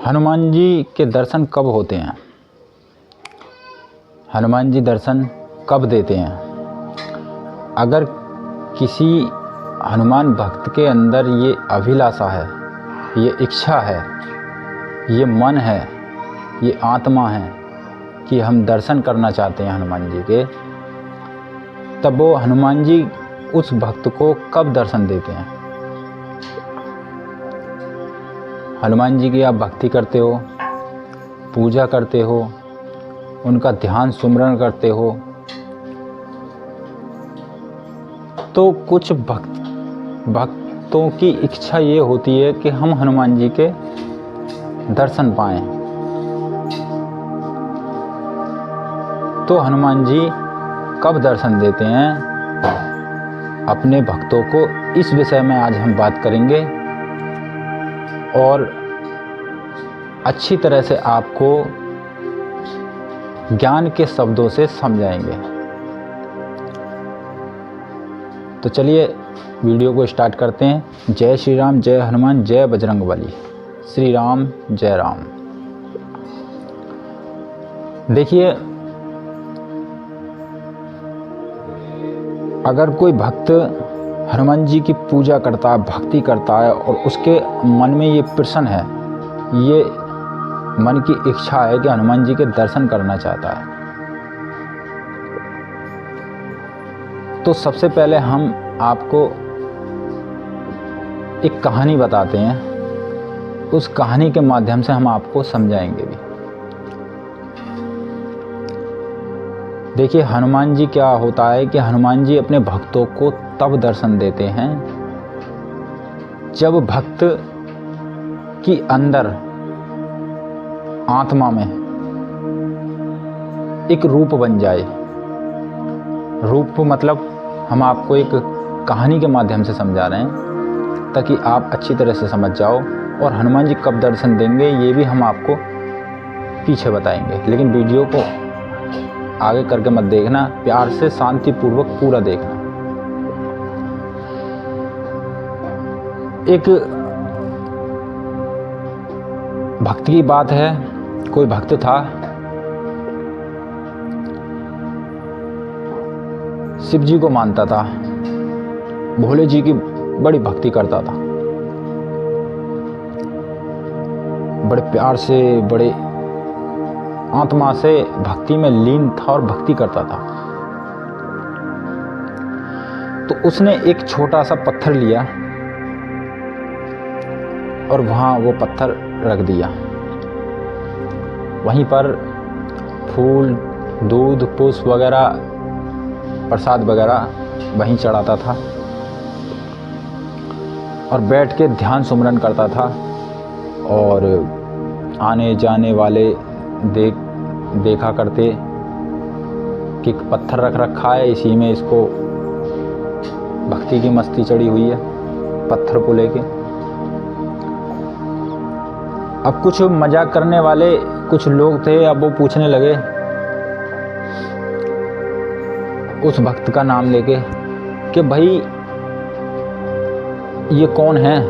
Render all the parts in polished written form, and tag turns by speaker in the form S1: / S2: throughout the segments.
S1: हनुमान जी के दर्शन कब होते हैं? हनुमान जी दर्शन कब देते हैं? अगर किसी हनुमान भक्त के अंदर ये अभिलाषा है, ये इच्छा है, ये मन है, ये आत्मा है कि हम दर्शन करना चाहते हैं हनुमान जी के, तब वो हनुमान जी उस भक्त को कब दर्शन देते हैं? हनुमान जी की आप भक्ति करते हो, पूजा करते हो, उनका ध्यान सुमरण करते हो, तो कुछ भक्तों की इच्छा ये होती है कि हम हनुमान जी के दर्शन पाएं। तो हनुमान जी कब दर्शन देते हैं अपने भक्तों को, इस विषय में आज हम बात करेंगे और अच्छी तरह से आपको ज्ञान के शब्दों से समझाएंगे। तो चलिए वीडियो को स्टार्ट करते हैं। जय श्री राम, जय हनुमान, जय बजरंगबली। श्री राम, जय राम। देखिए, अगर कोई भक्त हनुमान जी की पूजा करता है, भक्ति करता है और उसके मन में ये प्रश्न है, ये मन की इच्छा है कि हनुमान जी के दर्शन करना चाहता है, तो सबसे पहले हम आपको एक कहानी बताते हैं। उस कहानी के माध्यम से हम आपको समझाएंगे भी। देखिए, हनुमान जी क्या होता है कि हनुमान जी अपने भक्तों को तब दर्शन देते हैं जब भक्त की अंदर आत्मा में एक रूप बन जाए। रूप मतलब हम आपको एक कहानी के माध्यम से समझा रहे हैं ताकि आप अच्छी तरह से समझ जाओ। और हनुमान जी कब दर्शन देंगे ये भी हम आपको पीछे बताएंगे, लेकिन वीडियो को आगे करके मत देखना, प्यार से शांतिपूर्वक पूरा देखना। एक भक्त की बात है। कोई भक्त था, शिव जी को मानता था, भोले जी की बड़ी भक्ति करता था, बड़े प्यार से, बड़े आत्मा से भक्ति में लीन था और भक्ति करता था। तो उसने एक छोटा सा पत्थर लिया और वहाँ वो पत्थर रख दिया। वहीं पर फूल, दूध, पुष्प वगैरह, प्रसाद वगैरह वहीं चढ़ाता था और बैठ के ध्यान सुमरन करता था। और आने जाने वाले देखा करते कि पत्थर रख रखा है, इसी में इसको भक्ति की मस्ती चढ़ी हुई है पत्थर को लेके। अब कुछ मजाक करने वाले कुछ लोग थे, अब वो पूछने लगे उस भक्त का नाम लेके कि भाई ये कौन है?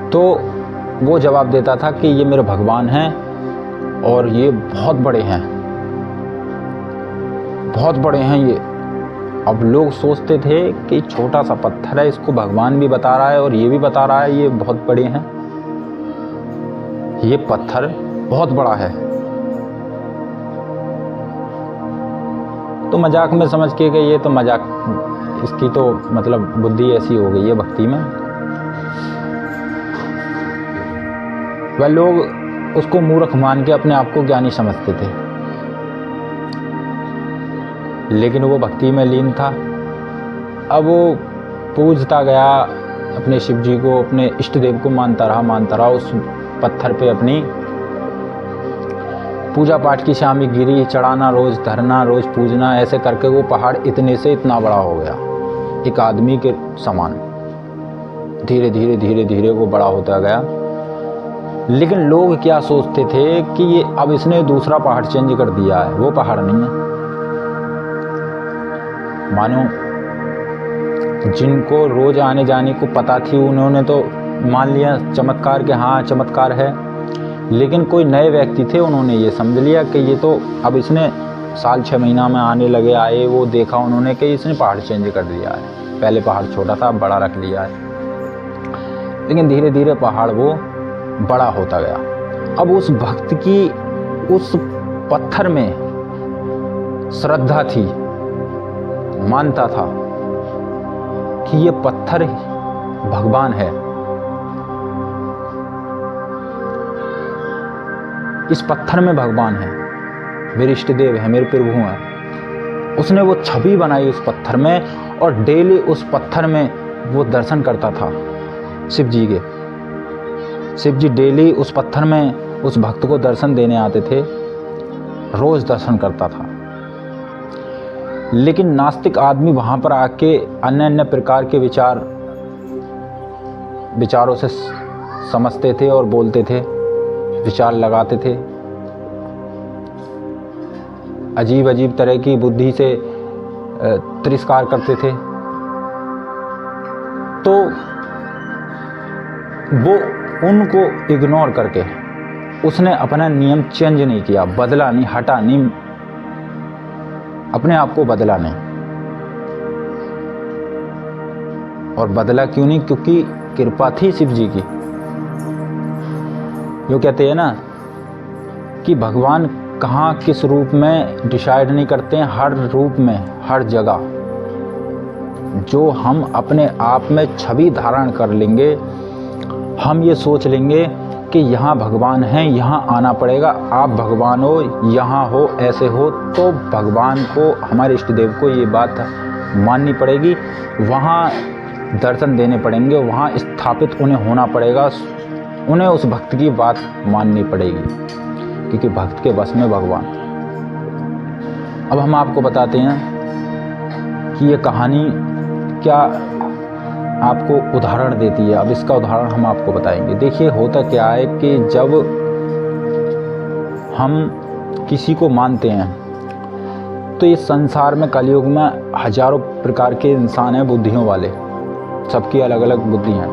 S1: तो वो जवाब देता था कि ये मेरे भगवान हैं और ये बहुत बड़े हैं, बहुत बड़े हैं ये। अब लोग सोचते थे कि छोटा सा पत्थर है, इसको भगवान भी बता रहा है और ये भी बता रहा है ये बहुत बड़े हैं। ये पत्थर बहुत बड़ा है। तो मजाक में समझ के ये तो मजाक, इसकी तो मतलब बुद्धि ऐसी हो गई है भक्ति में। वह लोग उसको मूर्ख मान के अपने आप को ज्ञानी समझते थे, लेकिन वो भक्ति में लीन था। अब वो पूजता गया अपने शिव जी को, अपने इष्ट देव को मानता रहा। उस पत्थर पे अपनी पूजा पाठ की सामग्री चढ़ाना, रोज धरना, रोज पूजना, ऐसे करके वो पहाड़ इतने से इतना बड़ा हो गया, एक आदमी के समान। धीरे धीरे धीरे धीरे वो बड़ा होता गया। लेकिन लोग क्या सोचते थे कि ये अब इसने दूसरा पहाड़ चेंज कर दिया है, वो पहाड़ नहीं है। मानो जिनको रोज आने जाने को पता थी, उन्होंने तो मान लिया चमत्कार के हाँ चमत्कार है, लेकिन कोई नए व्यक्ति थे, उन्होंने ये समझ लिया कि ये तो अब इसने साल 6 महीना में आने लगे आए, वो देखा उन्होंने कि इसने पहाड़ चेंज कर दिया है, पहले पहाड़ छोटा था अब बड़ा रख लिया है। लेकिन धीरे धीरे पहाड़ वो बड़ा होता गया। अब उस भक्त की उस पत्थर में श्रद्धा थी, मानता था कि ये पत्थर भगवान है, इस पत्थर में भगवान है, मेरे इष्ट देव है, मेरे प्रभु हैं। उसने वो छवि बनाई उस पत्थर में और डेली उस पत्थर में वो दर्शन करता था शिव जी के। शिव जी डेली उस पत्थर में उस भक्त को दर्शन देने आते थे, रोज दर्शन करता था। लेकिन नास्तिक आदमी वहां पर आके अन्य अन्य प्रकार के विचारों से समझते थे और बोलते थे, विचार लगाते थे, अजीब अजीब तरह की बुद्धि से तिरस्कार करते थे। तो वो उनको इग्नोर करके उसने अपना नियम चेंज नहीं किया, बदला नहीं, हटा नहीं, अपने आप को बदला नहीं। और बदला क्यों नहीं? क्योंकि कृपा थी शिव जी की। जो कहते हैं ना कि भगवान कहाँ किस रूप में डिसाइड नहीं करते हैं, हर रूप में, हर जगह। जो हम अपने आप में छवि धारण कर लेंगे, हम ये सोच लेंगे कि यहाँ भगवान हैं, यहाँ आना पड़ेगा, आप भगवान हो, यहाँ हो, ऐसे हो, तो भगवान को, हमारे इष्ट देव को ये बात माननी पड़ेगी, वहाँ दर्शन देने पड़ेंगे, वहाँ स्थापित उन्हें होना पड़ेगा, उन्हें उस भक्त की बात माननी पड़ेगी, क्योंकि भक्त के बस में भगवान। अब हम आपको बताते हैं कि ये कहानी क्या आपको उदाहरण देती है। अब इसका उदाहरण हम आपको बताएंगे। देखिए होता क्या है कि जब हम किसी को मानते हैं तो इस संसार में, कलयुग में हजारों प्रकार के इंसान हैं, बुद्धियों वाले, सबकी अलग अलग बुद्धि हैं।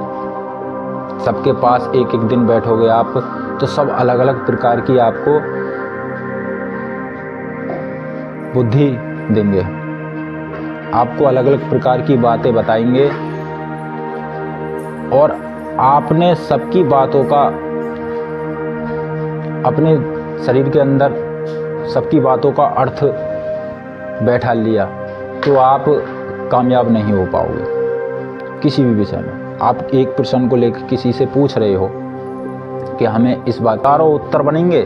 S1: सबके पास एक एक दिन बैठोगे आप तो सब अलग अलग प्रकार की आपको बुद्धि देंगे, आपको अलग अलग प्रकार की बातें बताएंगे, और आपने सबकी बातों का अपने शरीर के अंदर सबकी बातों का अर्थ बैठा लिया तो आप कामयाब नहीं हो पाओगे किसी भी विषय में। आप एक प्रश्न को लेकर किसी से पूछ रहे हो कि हमें इस बात का उत्तर बनेंगे।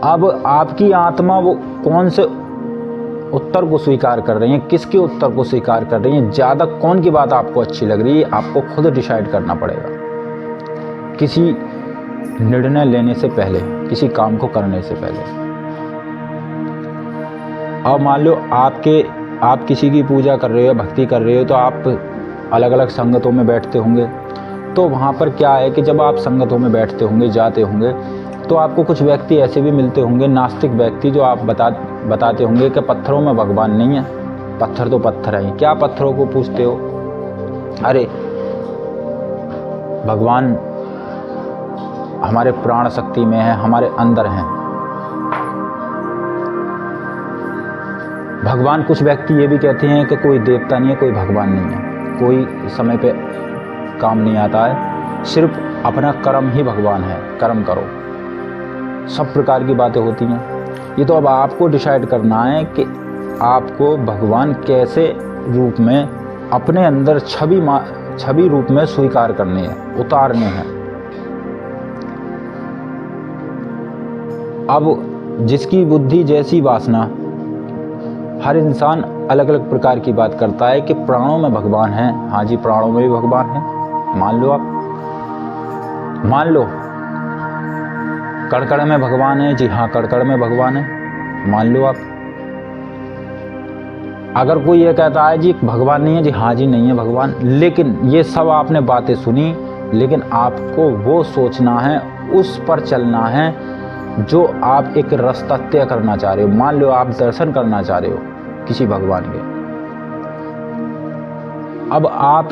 S1: अब आपकी आत्मा वो कौन से उत्तर को स्वीकार कर रही है, किसके उत्तर को स्वीकार कर रही है, ज़्यादा कौन की बात आपको अच्छी लग रही है, आपको खुद डिसाइड करना पड़ेगा किसी निर्णय लेने से पहले, किसी काम को करने से पहले। अब मान लो आप किसी की पूजा कर रहे हो, भक्ति कर रहे हो, तो आप अलग अलग संगतों में बैठते होंगे। तो वहाँ पर क्या है कि जब आप संगतों में बैठते होंगे, जाते होंगे, तो आपको कुछ व्यक्ति ऐसे भी मिलते होंगे, नास्तिक व्यक्ति, जो आप बताते होंगे कि पत्थरों में भगवान नहीं है, पत्थर तो पत्थर है। क्या पत्थरों को पूछते हो? अरे भगवान हमारे प्राण शक्ति में है, हमारे अंदर हैं। भगवान, कुछ व्यक्ति ये भी कहते हैं कि कोई देवता नहीं है, कोई भगवान नहीं है, कोई समय पे काम नहीं आता है, सिर्फ अपना कर्म ही भगवान है, कर्म करो। सब प्रकार की बातें होती हैं। ये तो अब आपको डिसाइड करना है कि आपको भगवान कैसे रूप में अपने अंदर छवि रूप में स्वीकार करने हैं, उतारने हैं। अब जिसकी बुद्धि जैसी वासना, हर इंसान अलग अलग प्रकार की बात करता है कि प्राणों में भगवान है। हाँ जी, प्राणों में भी भगवान है, मान लो आप, मान लो। कड़कड़ में भगवान है, जी हाँ, कड़कड़ में भगवान है, मान लो आप। अगर कोई ये कहता है जी भगवान नहीं है, जी हाँ जी नहीं है भगवान। लेकिन ये सब आपने बातें सुनी, लेकिन आपको वो सोचना है, उस पर चलना है जो आप एक रास्ता तय करना चाह रहे हो। मान लो आप दर्शन करना चाह रहे हो किसी भगवान के। अब आप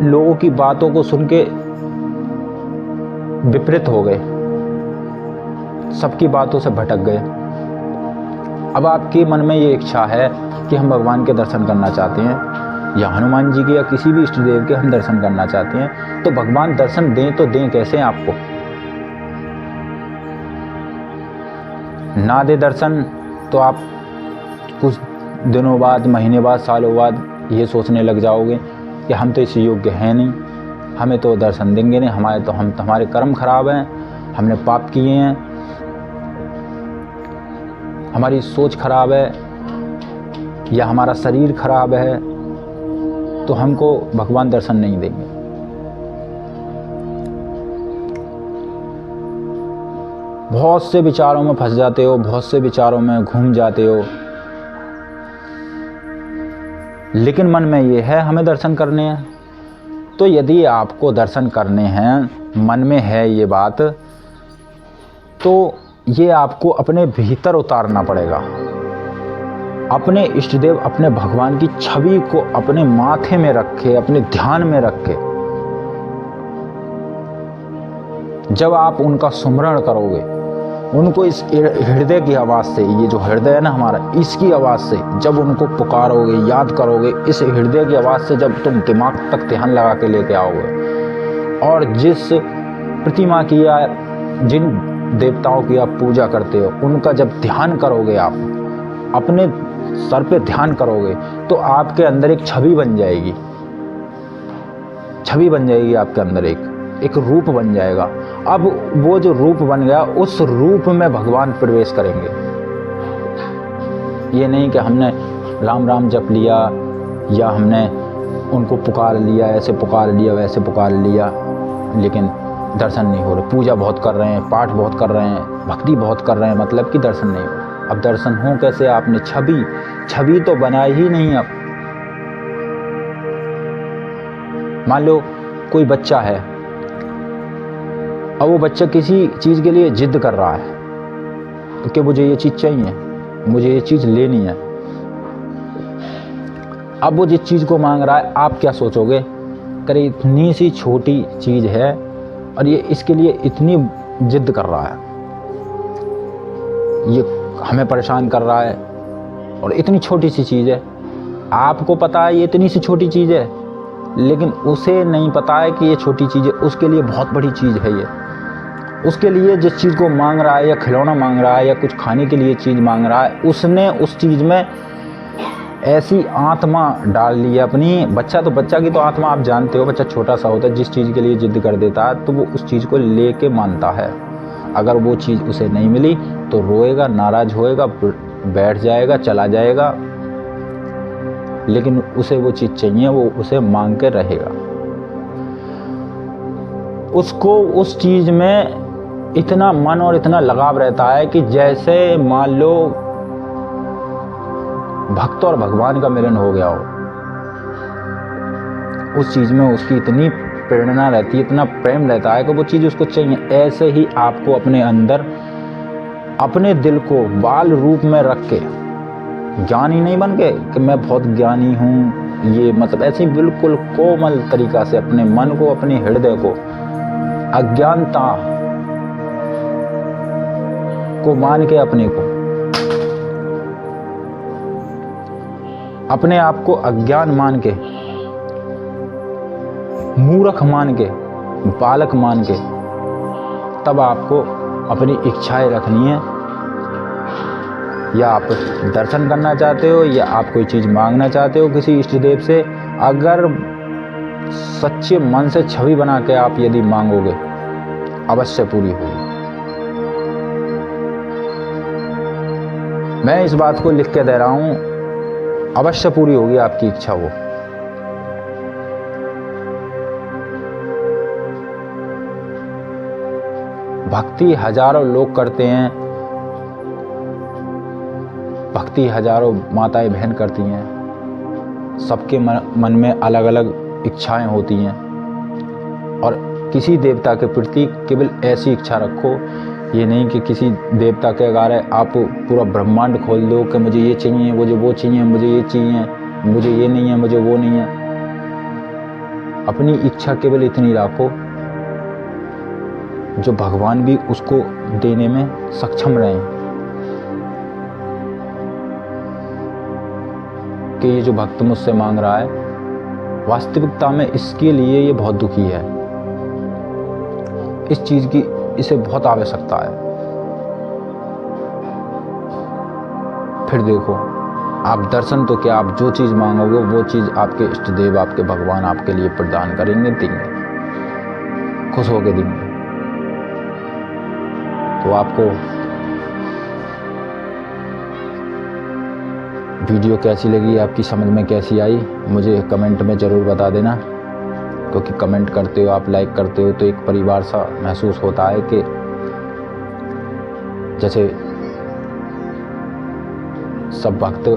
S1: लोगों की बातों को सुन के विपरीत हो गए, सबकी बातों से भटक गए। अब आपके मन में ये इच्छा है कि हम भगवान के दर्शन करना चाहते हैं, या हनुमान जी के या किसी भी इष्ट देव के हम दर्शन करना चाहते हैं, तो भगवान दर्शन दें तो दें कैसे आपको? ना दे दर्शन तो आप कुछ दिनों बाद, महीने बाद, सालों बाद ये सोचने लग जाओगे कि हम तो इस योग्य हैं नहीं, हमें तो दर्शन देंगे नहीं, हमारे कर्म खराब हैं, हमने पाप किए हैं, हमारी सोच खराब है, या हमारा शरीर खराब है, तो हमको भगवान दर्शन नहीं देंगे। बहुत से विचारों में फंस जाते हो, बहुत से विचारों में घूम जाते हो, लेकिन मन में ये है हमें दर्शन करने हैं। तो यदि आपको दर्शन करने हैं, मन में है ये बात, तो ये आपको अपने भीतर उतारना पड़ेगा। अपने इष्ट देव, अपने भगवान की छवि को अपने माथे में रखे, अपने ध्यान में रखे। जब आप उनका सुमरण करोगे, उनको इस हृदय की आवाज़ से, ये जो हृदय है ना हमारा, इसकी आवाज़ से जब उनको पुकारोगे, याद करोगे, इस हृदय की आवाज़ से जब तुम दिमाग तक ध्यान लगा के लेके आओगे, और जिस प्रतिमा की या जिन देवताओं की आप पूजा करते हो उनका जब ध्यान करोगे, आप अपने सर पे ध्यान करोगे, तो आपके अंदर एक छवि बन जाएगी, छवि बन जाएगी आपके अंदर, एक रूप बन जाएगा। अब वो जो रूप बन गया, उस रूप में भगवान प्रवेश करेंगे। ये नहीं कि हमने राम राम जप लिया, या हमने उनको पुकार लिया, ऐसे पुकार लिया, वैसे पुकार लिया, लेकिन दर्शन नहीं हो रहे। पूजा बहुत कर रहे हैं, पाठ बहुत कर रहे हैं, भक्ति बहुत कर रहे हैं, मतलब कि दर्शन नहीं हो रहा। अब दर्शन हो कैसे? आपने छवि तो बनाई ही नहीं। अब मान लो कोई बच्चा है, अब वो बच्चा किसी चीज़ के लिए जिद कर रहा है कि मुझे ये चीज़ चाहिए, मुझे ये चीज़ लेनी है। अब वो जिस चीज़ को मांग रहा है, आप क्या सोचोगे? करे इतनी सी छोटी चीज़ है और ये इसके लिए इतनी जिद कर रहा है, ये हमें परेशान कर रहा है, और इतनी छोटी सी चीज़ है। आपको पता है ये इतनी सी छोटी चीज़ है, लेकिन उसे नहीं पता है कि ये छोटी चीज़ है, उसके लिए बहुत बड़ी चीज़ है ये। उसके लिए जिस चीज़ को मांग रहा है, या खिलौना मांग रहा है, या कुछ खाने के लिए चीज़ मांग रहा है, उसने उस चीज़ में ऐसी आत्मा डाल ली है अपनी। बच्चा की तो आत्मा आप जानते हो, बच्चा छोटा सा होता है, जिस चीज़ के लिए जिद कर देता है तो वो उस चीज़ को लेके मानता है। अगर वो चीज़ उसे नहीं मिली तो रोएगा, नाराज होएगा, बैठ जाएगा, चला जाएगा, लेकिन उसे वो चीज़ चाहिए, वो उसे मांग के रहेगा। उसको उस चीज़ में इतना मन और इतना लगाव रहता है कि जैसे मान लो भक्त और भगवान का मिलन हो गया हो। उस चीज़ में उसकी इतनी प्रेरणा रहती है, इतना प्रेम रहता है कि वो चीज़ उसको चाहिए। ऐसे ही आपको अपने अंदर, अपने दिल को बाल रूप में रख के, ज्ञानी नहीं बन के कि मैं बहुत ज्ञानी हूँ, ये मतलब ऐसे ही बिल्कुल कोमल तरीका से अपने मन को, अपने हृदय को, अज्ञानता को मान के, अपने आप को अज्ञान मान के, मूर्ख मान के, बालक मान के, तब आपको अपनी इच्छाएं रखनी है। या आप दर्शन करना चाहते हो, या आप कोई चीज़ मांगना चाहते हो किसी इष्ट देव से, अगर सच्चे मन से छवि बना के आप यदि मांगोगे, अवश्य पूरी होगी। मैं इस बात को लिख के दे रहा हूँ, अवश्य पूरी होगी आपकी इच्छा। वो भक्ति हजारों लोग करते हैं, भक्ति हजारों माताएं बहन करती हैं, सबके मन में अलग अलग इच्छाएं होती हैं, और किसी देवता के प्रति केवल ऐसी इच्छा रखो। ये नहीं कि किसी देवता के अगारे आप पूरा ब्रह्मांड खोल दो कि मुझे ये चाहिए, मुझे वो चाहिए, मुझे ये चाहिए, मुझे ये नहीं है, मुझे वो नहीं है। अपनी इच्छा केवल इतनी रखो जो भगवान भी उसको देने में सक्षम रहें, कि ये जो भक्त मुझसे मांग रहा है वास्तविकता में इसके लिए ये बहुत दुखी है, इस चीज़ की इसे बहुत आवश्यकता है। फिर देखो, आप दर्शन तो क्या, आप जो चीज़ मांगोगे वो चीज़ आपके इष्ट देव, आपके भगवान आपके लिए प्रदान करेंगे, देंगे, खुश होकर देंगे। तो आपको वीडियो कैसी लगी, आपकी समझ में कैसी आई, मुझे कमेंट में ज़रूर बता देना, क्योंकि कमेंट करते हो आप, लाइक करते हो तो एक परिवार सा महसूस होता है कि जैसे सब भक्त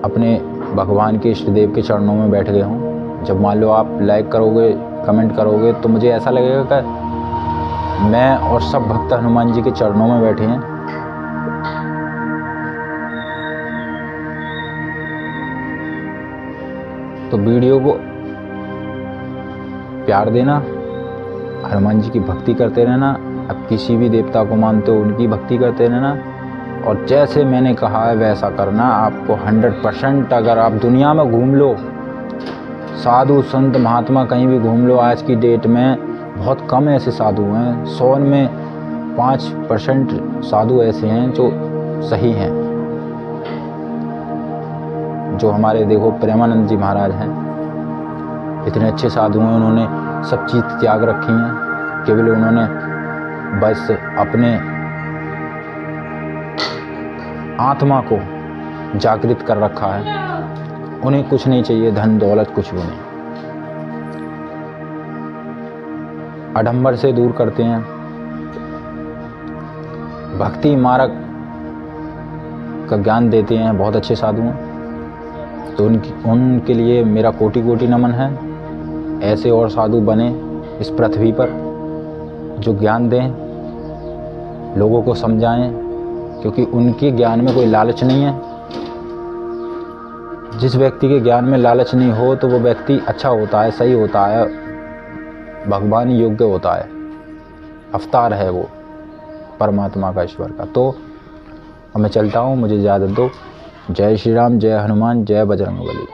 S1: अपने भगवान के इष्ट देव के चरणों में बैठ गए हों। जब मान लो आप लाइक करोगे, कमेंट करोगे, तो मुझे ऐसा लगेगा कि मैं और सब भक्त हनुमान जी के चरणों में बैठे हैं। तो वीडियो को प्यार देना, हनुमान जी की भक्ति करते रहना, अब किसी भी देवता को मानते हो उनकी भक्ति करते रहना, और जैसे मैंने कहा है वैसा करना। आपको 100%, अगर आप दुनिया में घूम लो, साधु संत महात्मा कहीं भी घूम लो, आज की डेट में बहुत कम ऐसे साधु हैं, 100 में 5% साधु ऐसे हैं जो सही हैं। जो हमारे देखो प्रेमानंद जी महाराज हैं, इतने अच्छे साधु हैं, उन्होंने सब चीज़ त्याग रखी हैं, केवल उन्होंने बस अपने आत्मा को जागृत कर रखा है। उन्हें कुछ नहीं चाहिए, धन दौलत कुछ भी नहीं, आडंबर से दूर करते हैं, भक्ति मार्ग का ज्ञान देते हैं, बहुत अच्छे साधु हैं। तो उनके लिए मेरा कोटि कोटि नमन है। ऐसे और साधु बने इस पृथ्वी पर जो ज्ञान दें, लोगों को समझाएं, क्योंकि उनके ज्ञान में कोई लालच नहीं है। जिस व्यक्ति के ज्ञान में लालच नहीं हो तो वो व्यक्ति अच्छा होता है, सही होता है, भगवान योग्य होता है, अवतार है वो परमात्मा का, ईश्वर का। तो मैं चलता हूँ, मुझे इजाज़त दो। जय श्री राम, जय हनुमान, जय बजरंगबली।